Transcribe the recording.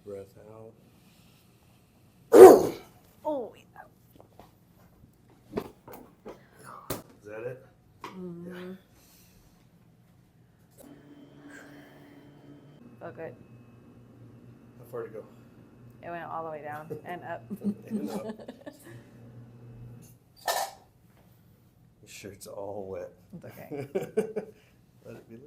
breath out. Oh, Is that it? mm-hmm. Yeah. Felt good. How far to go? It went all the way down and up. And up. Your shirt's all wet. It's okay. Let it be